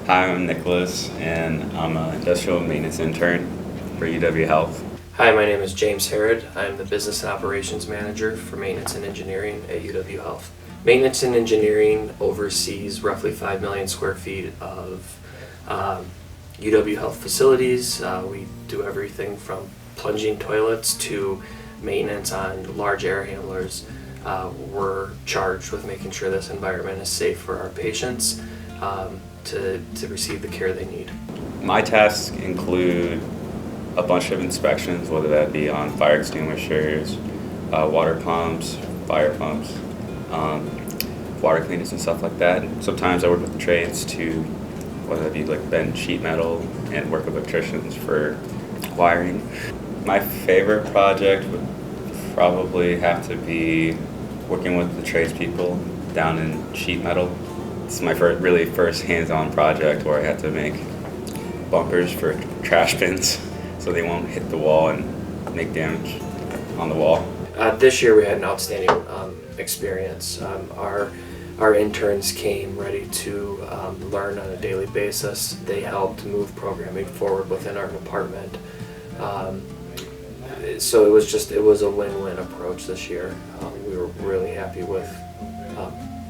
Hi, I'm Nicholas, and I'm an industrial maintenance intern for UW Health. Hi, my name is James Harrod. I'm the Business and Operations Manager for Maintenance and Engineering at UW Health. Maintenance and Engineering oversees roughly 5 million square feet of UW Health facilities. We do everything from plunging toilets to maintenance on large air handlers. We're charged with making sure this environment is safe for our patients to receive the care they need. My tasks include a bunch of inspections, whether that be on fire extinguishers, water pumps, fire pumps, water cleaners and stuff like that. Sometimes I work with the trades to, whether that be like bend sheet metal and work with electricians for wiring. My favorite project would probably have to be working with the tradespeople down in sheet metal. It's my first hands-on project where I had to make bumpers for trash bins so they won't hit the wall and make damage on the wall. This year we had an outstanding experience. Our interns came ready to learn on a daily basis. They helped move programming forward within our department. So it was a win-win approach this year. We were really happy with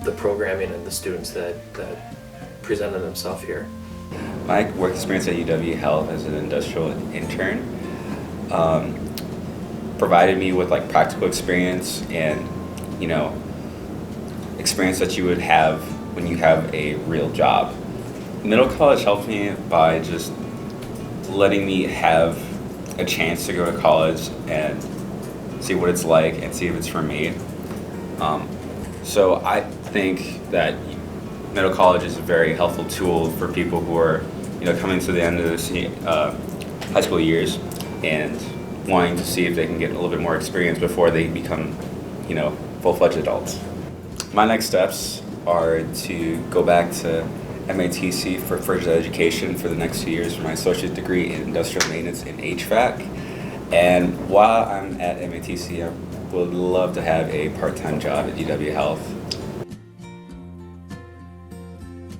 the programming and the students that presented themselves here. My work experience at UW Health as an industrial intern provided me with like practical experience and, experience that you would have when you have a real job. Middle college helped me by just letting me have a chance to go to college and see what it's like and see if it's for me. So I think that middle college is a very helpful tool for people who are, coming to the end of the high school years and wanting to see if they can get a little bit more experience before they become, full-fledged adults. My next steps are to go back to MATC for further education for the next 2 years for my associate degree in industrial maintenance and HVAC. And while I'm at MATC, I would love to have a part-time job at UW Health.